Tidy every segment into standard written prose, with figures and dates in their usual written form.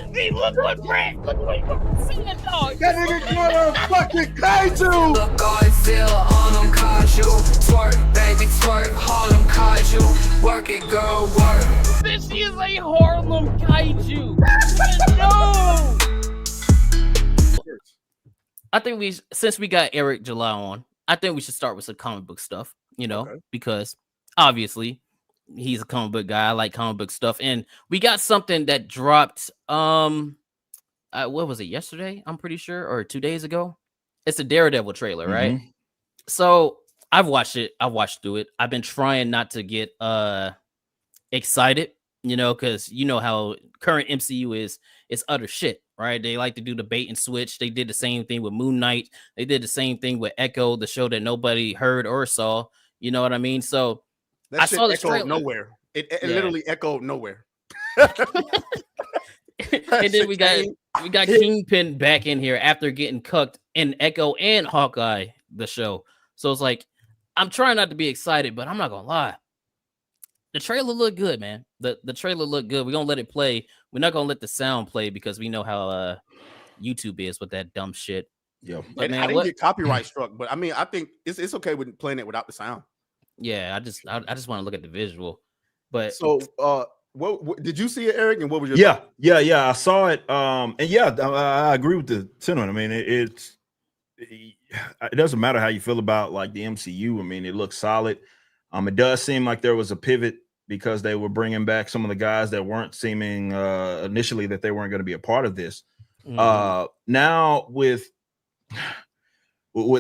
crazy. Look what seeing, dog. That nigga got a fucking kaiju. Look, Godzilla on them kaiju. Twerk, baby, twerk, Harlem kaiju. Work it, girl, work. This is a Harlem kaiju. No. I think since we got Eric July on, I think we should start with some comic book stuff, because obviously he's a comic book guy. I like comic book stuff. And we got something that dropped, what was it, yesterday? I'm pretty sure, or 2 days ago. It's a Daredevil trailer, right? So I've watched it. I watched through it. I've been trying not to get excited, because you know how current MCU is. It's utter shit, right? They like to do the bait and switch. They did the same thing with Moon Knight. They did the same thing with Echo, the show that nobody heard or saw. You know what I mean? So That I shit saw this echoed trailer. nowhere. It literally echoed nowhere. And then we got Kingpin back in here after getting cucked in Echo and Hawkeye, the show. So it's like, I'm trying not to be excited, but I'm not gonna lie. The trailer looked good, man. The trailer looked good. We're gonna let it play. We're not gonna let the sound play because we know how YouTube is with that dumb shit. Yeah, but and man, I didn't get copyright struck, but I mean, I think it's okay with playing it without the sound. Yeah, I just want to look at the visual. But so, what did you see it, Eric? And what was your yeah, I saw it. And yeah, I agree with the sentiment. I mean, it doesn't matter how you feel about like the MCU. I mean, it looks solid. It does seem like there was a pivot because they were bringing back some of the guys that weren't seeming initially that they weren't going to be a part of this. Now with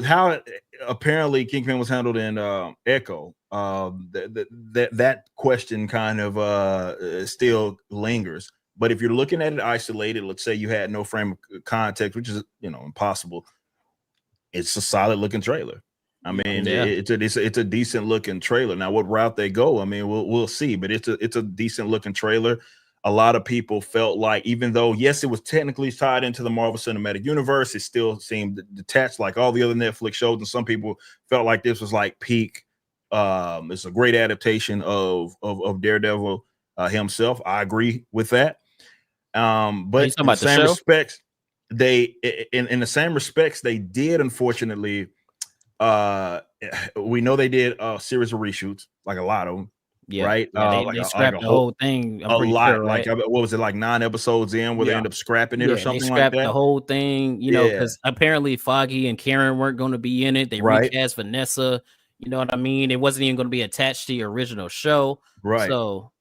how apparently Kingpin was handled in Echo, that question kind of still lingers. But if you're looking at it isolated, let's say you had no frame of context, which is impossible. It's a solid looking trailer. I mean, it's a decent looking trailer. Now, what route they go, I mean, we'll see. But it's a decent looking trailer. A lot of people felt like, even though yes, it was technically tied into the Marvel Cinematic Universe, it still seemed detached, like all the other Netflix shows. And some people felt like this was like peak. It's a great adaptation of Daredevil himself. I agree with that. But in the same respects, in the same respects, they did unfortunately. We know they did a series of reshoots, like a lot of them. Yeah, right. They scrapped the whole thing. A lot, sure, right? Like what was it, like 9 episodes in, where they end up scrapping it or something like that? They scrapped the whole thing, because apparently Foggy and Karen weren't going to be in it. They recast Vanessa. You know what I mean? It wasn't even going to be attached to your original show, right? So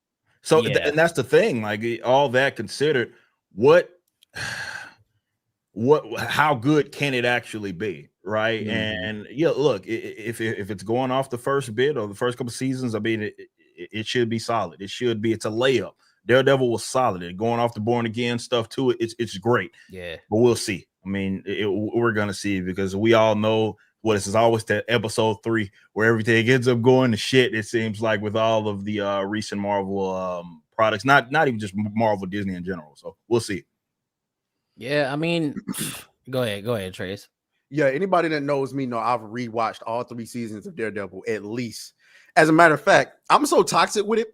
and that's the thing. Like all that considered, how good can it actually be? Right. And look, if it's going off the first bit or the first couple of seasons, I mean, it should be solid. It's a layup. Daredevil was solid. And going off the Born Again stuff too, it's great. Yeah. But we'll see. I mean, we're gonna see, because we all know what this is always that episode 3 where everything ends up going to shit. It seems like with all of the recent Marvel products, not even just Marvel, Disney in general. So we'll see. Yeah, I mean, go ahead, Trace. Yeah, anybody that knows me know I've rewatched all 3 seasons of Daredevil at least. As a matter of fact, I'm so toxic with it.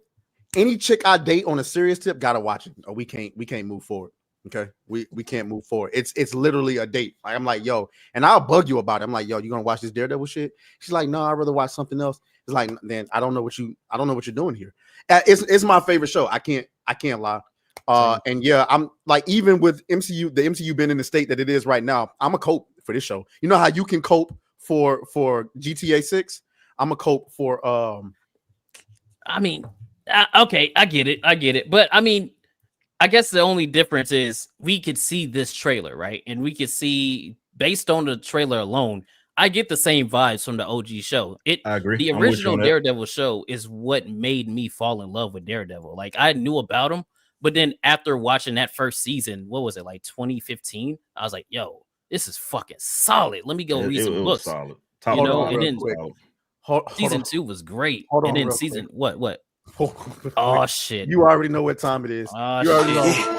Any chick I date on a serious tip gotta watch it, or we can't move forward. Okay, we can't move forward. It's literally a date. Like, I'm like, yo, and I'll bug you about it. I'm like, yo, you gonna watch this Daredevil shit? She's like, no, I'd rather watch something else. It's like, then I don't know what you're doing here. It's my favorite show. I can't lie. And yeah, I'm like, even with the MCU being in the state that it is right now, I'm a cope for this show. You know how you can cope for GTA 6? I'm a cope for I mean, okay, I get it. But I mean, I guess the only difference is we could see this trailer, right? And we could see, based on the trailer alone, I get the same vibes from the OG show. I agree. The original Daredevil show is what made me fall in love with Daredevil. Like, I knew about him, but then after watching that first season, what was it, like 2015? I was like, yo, this is fucking solid. Let me go read some books. Solid. And then season 2 was great. And then season what? Oh shit! You already know what time it is. You already know.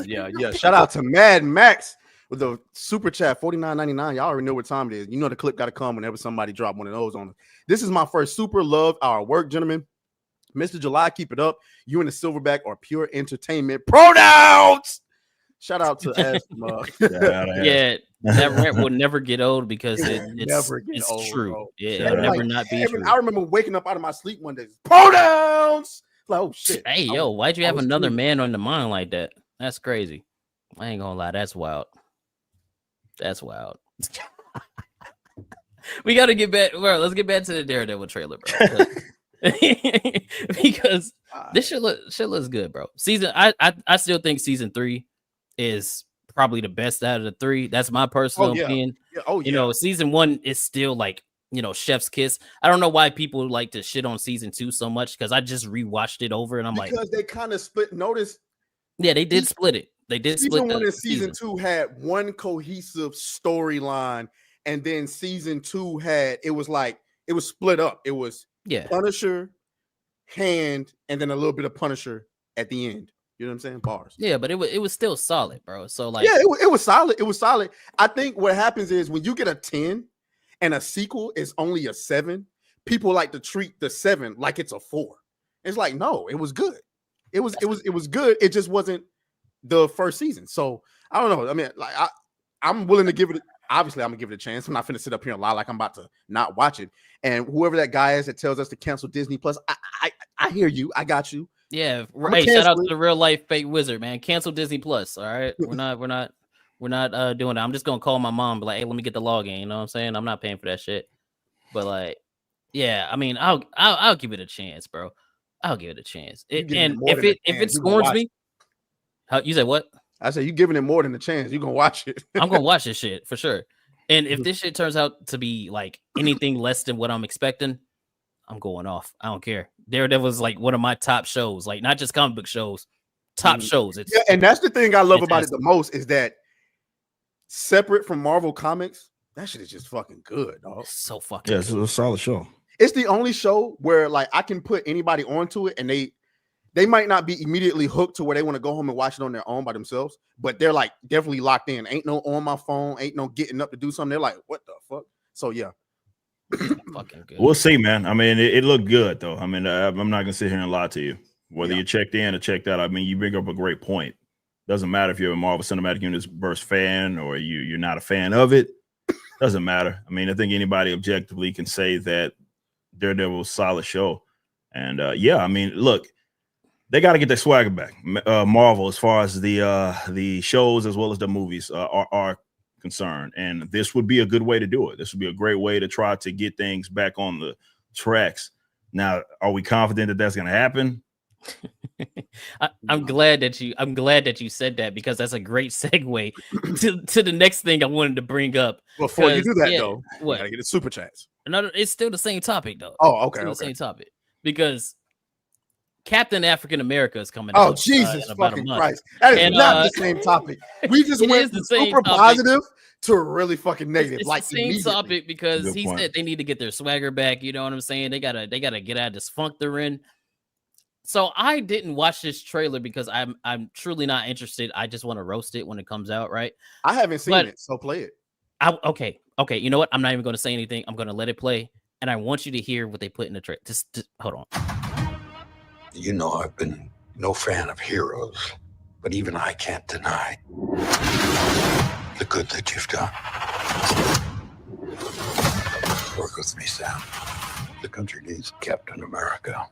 Yeah. Shout out to Mad Max with the super chat $49.99. Y'all already know what time it is. You know the clip got to come whenever somebody drop one of those on us. This is my first super love our work, gentlemen. Mr. July, keep it up. You and the Silverback are pure entertainment pronouns. Shout out to Asthma. Yeah, that rant will never get old because it's old, true. Bro. It'll never not be true. I remember waking up out of my sleep one day. Pronouns. Like, oh shit. Hey, yo, why'd you have another man on the mind like that? That's crazy. I ain't gonna lie, that's wild. That's wild. We gotta get back. Well, let's get back to the Daredevil trailer, bro. Because this shit looks good, bro. I still think season 3 is probably the best out of the 3. That's my personal opinion. You know, season 1 is still like, you know, chef's kiss. I don't know why people like to shit on season 2 so much because I just rewatched it over and I'm because they kind of split. Notice, yeah, they did split it. They did split. Season 1 and season 2 had one cohesive storyline, and then season 2 it was split up. It was Punisher, Hand, and then a little bit of Punisher at the end. You know what I'm saying? Bars. Yeah, but it was still solid, bro. So like, yeah, it was solid. It was solid. I think what happens is when you get a 10 and a sequel is only a 7, people like to treat the 7 like it's a 4. It's like, no, it was good. It was good. It just wasn't the first season. So I don't know. I mean, like I'm willing to give it. Obviously, I'm gonna give it a chance. I'm not finna sit up here and lie like I'm about to not watch it. And whoever that guy is that tells us to cancel Disney Plus, I hear you. I got you. Yeah. Hey, shout out to the real life fake wizard, man. Cancel Disney Plus. All right. We're not doing that. I'm just gonna call my mom and be like, hey, let me get the login. You know what I'm saying? I'm not paying for that shit. But like, yeah, I mean, I'll give it a chance, bro. I'll give it a chance. And if it scorns me, you said what? I said you giving it more than a chance. You're gonna watch it. I'm gonna watch this shit for sure. And if this shit turns out to be like anything less than what I'm expecting, I'm going off. I don't care. Daredevil is like one of my top shows, like not just comic book shows, top shows. And that's the thing I love about it the most is that separate from Marvel Comics, that shit is just fucking good, dog. It's so fucking good. It's a solid show. It's the only show where like I can put anybody onto it and they might not be immediately hooked to where they want to go home and watch it on their own by themselves, but they're like definitely locked in. Ain't no on my phone, ain't no getting up to do something. They're like, what the fuck? So yeah. Fucking good. We'll see, man. I mean, it looked good though. I mean, I'm not gonna sit here and lie to you. Whether you checked in or checked out, I mean, you bring up a great point. Doesn't matter if you're a Marvel Cinematic Universe fan or you're not a fan of it. Doesn't matter. I mean, I think anybody objectively can say that Daredevil was a solid show. And yeah, I mean, look, they got to get their swagger back. Marvel, as far as the shows as well as the movies are concerned, and this would be a good way to do it. This would be a great way to try to get things back on the tracks. Now, are we confident that that's going to happen? I'm glad that you said that because that's a great segue to the next thing I wanted to bring up. Before you do that, though, what? You gotta get the super chats. No, it's still the same topic though. Oh, okay, the same topic because Captain African America is coming. Oh, Jesus fucking Christ! That is not the same topic. We just went from super positive to really fucking negative. It's like the same topic because he said they need to get their swagger back. You know what I'm saying? They gotta get out of this funk they're in. So I didn't watch this trailer because I'm truly not interested. I just want to roast it when it comes out, right? I haven't seen it, so play it. Okay. You know what? I'm not even going to say anything. I'm going to let it play, and I want you to hear what they put in the trailer. Just hold on. You know, I've been no fan of heroes, but even I can't deny the good that you've done. Work with me, Sam. The country needs Captain America.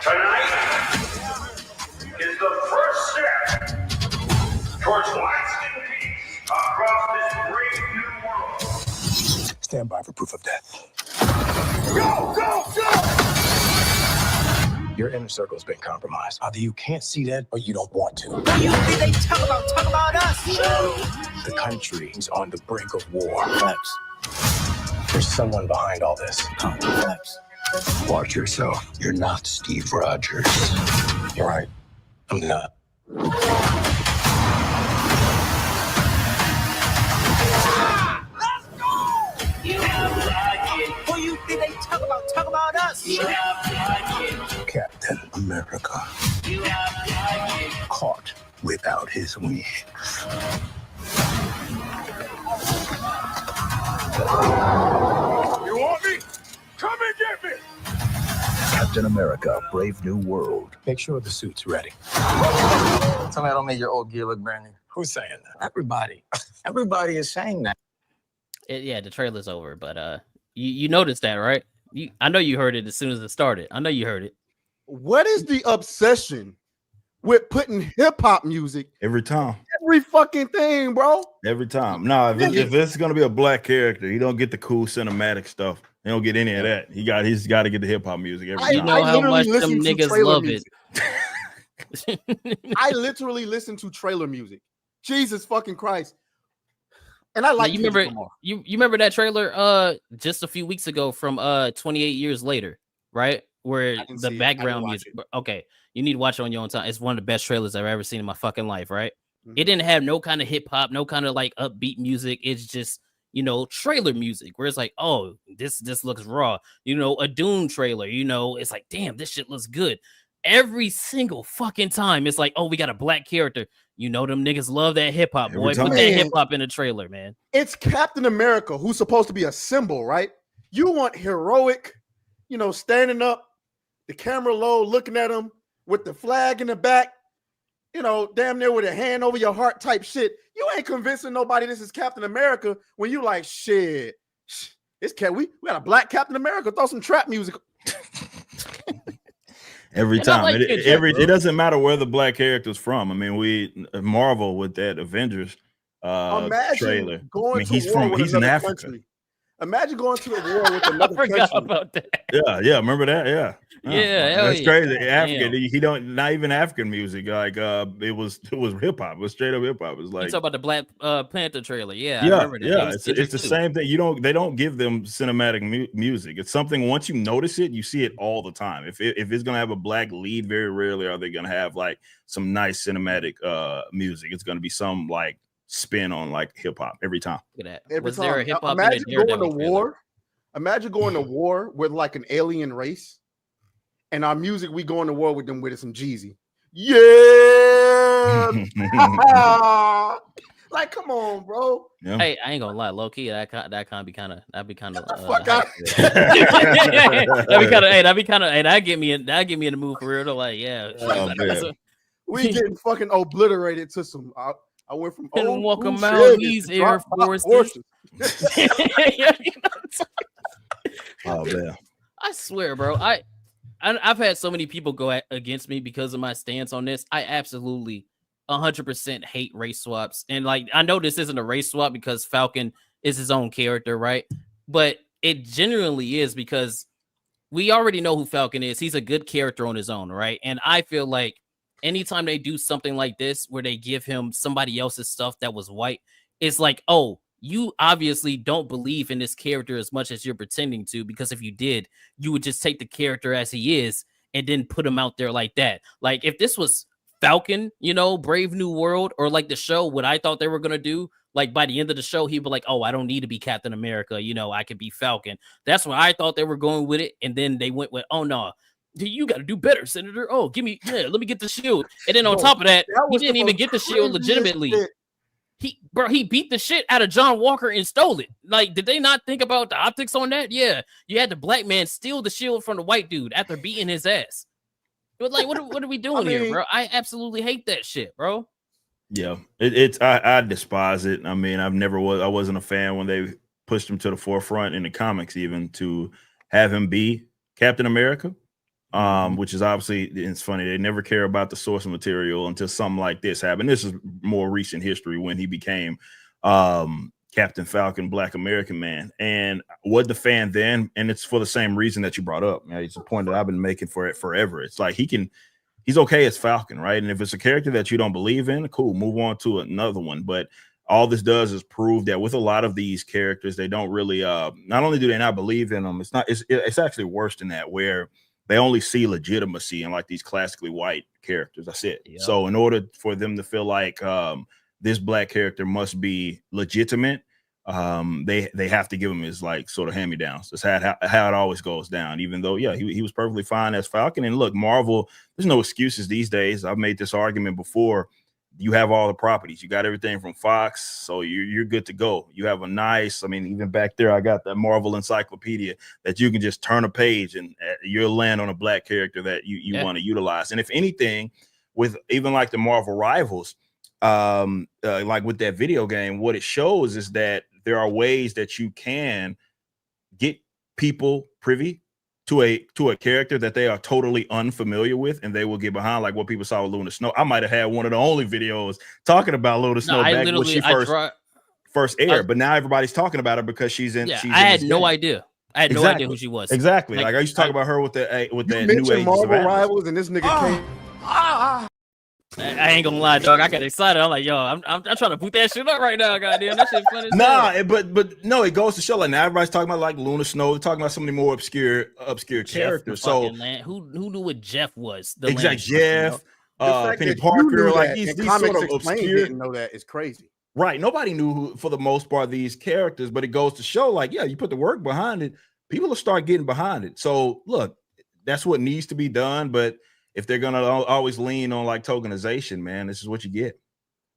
Tonight is the first step towards lasting peace across this great new world. Stand by for proof of death. Go, go, go! Your inner circle's been compromised. Either you can't see that or you don't want to. What do you think they talk about us? The country is on the brink of war. There's someone behind all this. Watch yourself. You're not Steve Rogers. You're right. I'm not. Let's go! What do you think they talk about us? Captain America. Caught without his wings. You want me? Come and get me! Captain America, Brave New World. Make sure the suit's ready. Tell me I don't make your old gear look brand new. Who's saying that? Everybody. Everybody is saying that. Yeah, the trailer's over, but you noticed that, right? I know you heard it as soon as it started. I know you heard it. What is the obsession with putting hip hop music Every time. every fucking thing, bro? Every time. No, if it's gonna be a black character, he don't get the cool cinematic stuff. He don't get any of that. He's got to get the hip hop music every time. You know how much them niggas love it. I literally listen to trailer music. Jesus fucking Christ. And I like you remember that trailer just a few weeks ago from 28 Years Later, right? Where the background music. Okay, you need to watch it on your own time. It's one of the best trailers I've ever seen in my fucking life, right? Mm-hmm. It didn't have no kind of hip hop, no kind of like upbeat music. It's just, you know, trailer music where it's like, oh, this looks raw. You know, a Dune trailer, you know, it's like, damn, this shit looks good. Every single fucking time, it's like, oh, we got a black character. You know, them niggas love that hip hop, boy. Put that hip hop in the trailer, man. It's Captain America, who's supposed to be a symbol, right? You want heroic, you know, standing up, the camera low, looking at him with the flag in the back, you know, damn near with a hand over your heart type shit. You ain't convincing nobody this is Captain America when you like, shit, we got a black Captain America. Throw some trap music. Every time. Like it doesn't matter where the black character's from. I mean, we Marvel with that Avengers trailer. He's in Africa. Country. Imagine going to a war with another country. About that. Yeah, remember that? Yeah. That's crazy. African, Damn. not even African music. Like it was hip hop. It was straight up hip hop. It was like you talk about the Black Panther trailer. I remember that. Yeah, it's the same thing. They don't give them cinematic music. It's something once you notice it, you see it all the time. If it's gonna have a black lead, very rarely are they gonna have like some nice cinematic music. It's gonna be some like spin on like hip hop every time. Look at that. Every Was time. there a hip hop? Imagine going to war. Imagine going to war with like an alien race, and our music we going to war with them with some Jeezy. Yeah, like come on, bro. Yeah. Hey, I ain't gonna lie, low key that'd be kind of. That'd be kind of. That'd get me in the mood for real. Like, yeah. We getting fucking obliterated to some. I went from walk around these Air Forces. Oh man! I swear, bro. I've had so many people go against me because of my stance on this. I absolutely 100% hate race swaps, and like I know this isn't a race swap because Falcon is his own character, right? But it genuinely is because we already know who Falcon is. He's a good character on his own, right? And I feel like anytime they do something like this where they give him somebody else's stuff that was white, it's like, oh, you obviously don't believe in this character as much as you're pretending to, because if you did, you would just take the character as he is and then put him out there like that. Like if this was Falcon, you know, Brave New World, or like the show, what I thought they were going to do, like by the end of the show, he'd be like, oh, I don't need to be Captain America. You know, I could be Falcon. That's what I thought they were going with it. And then they went with, oh, no. You got to do better, Senator. Oh, let me get the shield. And then on top of that, he didn't even get the shield legitimately. He beat the shit out of John Walker and stole it. Like, did they not think about the optics on that? Yeah, you had the black man steal the shield from the white dude after beating his ass. But like, what are we doing here, bro? I absolutely hate that shit, bro. Yeah, I despise it. I mean, I wasn't a fan when they pushed him to the forefront in the comics, even to have him be Captain America. Which is obviously, it's funny, they never care about the source material until something like this happened. This is more recent history when he became Captain Falcon, Black American man. And what the fan then, and it's for the same reason that you brought up. It's a point that I've been making for it forever. It's like he's okay as Falcon, right? And if it's a character that you don't believe in, cool, move on to another one. But all this does is prove that with a lot of these characters, they don't really not only do they not believe in them, it's actually worse than that, where they only see legitimacy in like these classically white characters. That's it. Yep. So in order for them to feel like this black character must be legitimate, they have to give him his like sort of hand-me-downs. That's how it always goes down. Even though, yeah, he was perfectly fine as Falcon. And look, Marvel, there's no excuses these days. I've made this argument before. You have all the properties. You got everything from Fox, so you're good to go. You have a nice, I mean, even back there, I got the Marvel encyclopedia that you can just turn a page and you'll land on a black character that you want to utilize. And if anything, with even like the Marvel Rivals, like with that video game, what it shows is that there are ways that you can get people privy to a character that they are totally unfamiliar with, and they will get behind, like what people saw with Luna Snow. I might have had one of the only videos talking about Luna Snow back when she first aired, but now everybody's talking about her because she's in. Yeah, I had no idea. I had no idea who she was. Exactly. Like I used to talk about her with that new age Marvel Rivals, and this nigga came. I ain't gonna lie, dog. I got excited. I'm like, yo, I'm trying to boot that shit up right now. Goddamn, that shit funny. But no, it goes to show like now everybody's talking about like Luna Snow, talking about some of the more obscure characters. So who knew what Jeff was? Exactly, Jeff, Penny Parker, like these sort of obscure. Didn't know that is crazy. Right, nobody knew who, for the most part, these characters, but it goes to show like, yeah, you put the work behind it, people will start getting behind it. So look, that's what needs to be done, but if they're gonna always lean on like tokenization, man, this is what you get.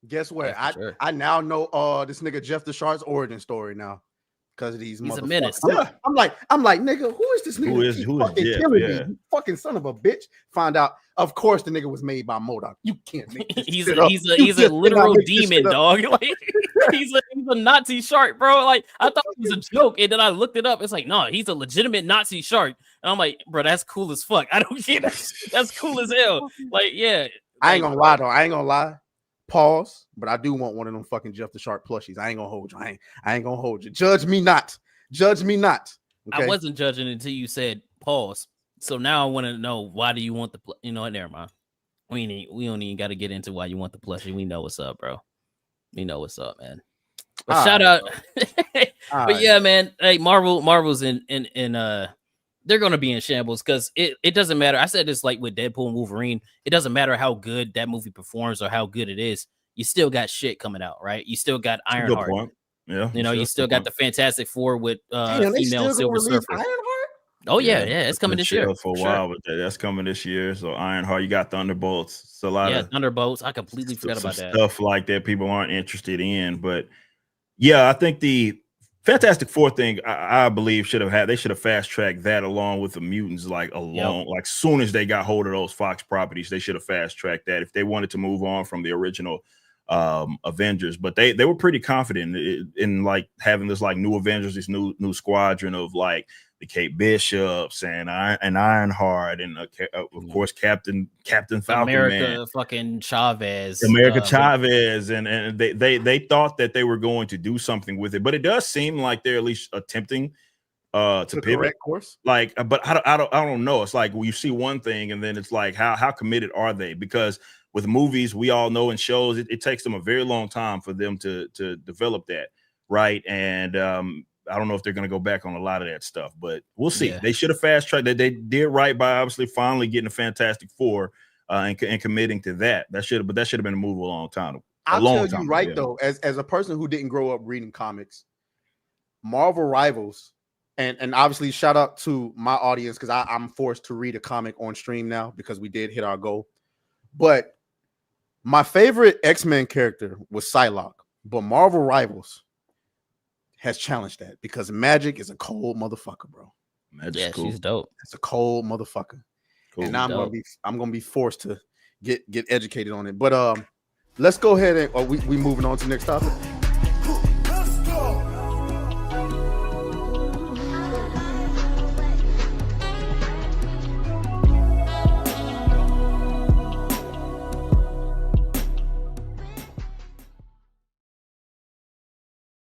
Guess what? I now know this nigga Jeff the Shark's origin story now because of these. He's a menace. I'm like, nigga, who is this nigga? Who is Jeff? Yeah. You fucking son of a bitch. Find out. Of course, the nigga was made by MODOK. You can't make this he's a literal demon, dog. Like he's a Nazi shark, bro. Like I thought it was a joke, and then I looked it up. It's like, no, he's a legitimate Nazi shark. And I'm like, bro, that's cool as fuck. I don't get it. That's cool as hell. Like, yeah. I ain't gonna lie though. I ain't gonna lie. Pause. But I do want one of them fucking Jeff the Shark plushies. I ain't gonna hold you. I ain't gonna hold you. Judge me not. Judge me not. Okay? I wasn't judging until you said pause. So now I want to know, why do you want the never mind. We don't even got to get into why you want the plushie. We know what's up, bro. We know what's up, man. But shout out. But yeah, man. Hey, Marvel's in they're gonna be in shambles because it doesn't matter. I said this like with Deadpool and Wolverine. It doesn't matter how good that movie performs or how good it is. You still got shit coming out, right? You still got Ironheart. Yeah, you still got the Fantastic Four with female Silver Surfer. Oh yeah, it's coming this year for a while, but that's coming this year. So Ironheart, you got Thunderbolts. It's a lot of Thunderbolts. I completely forgot about that stuff like that. People aren't interested in, but yeah, I think the Fantastic Four thing, I believe they should have fast tracked that along with the mutants, like soon as they got hold of those Fox properties, they should have fast tracked that if they wanted to move on from the original Avengers. But they were pretty confident in like having this like new Avengers, this new squadron of like the Kate Bishops and Ironheart and of course Captain Falcon, America fucking Chavez, Chavez, and they thought that they were going to do something with it, but it does seem like they're at least attempting to pivot course. Like, but I don't know. It's like, well, you see one thing and then it's like how committed are they? Because with movies, we all know, and shows, it takes them a very long time for them to develop that, right? And I don't know if they're going to go back on a lot of that stuff, but we'll see. Yeah. They should have fast tracked that. They did right by obviously finally getting a Fantastic Four and committing to that. That should have been a move a long time. I'll tell you right though, as a person who didn't grow up reading comics, Marvel Rivals, and obviously shout out to my audience because I'm forced to read a comic on stream now because we did hit our goal. But my favorite X-Men character was Psylocke, but Marvel Rivals has challenged that because Magic is a cold motherfucker, bro. Magic's cool. She's dope. It's a cold motherfucker. Cool. And I'm gonna be forced to get educated on it. But let's go ahead and we moving on to the next topic.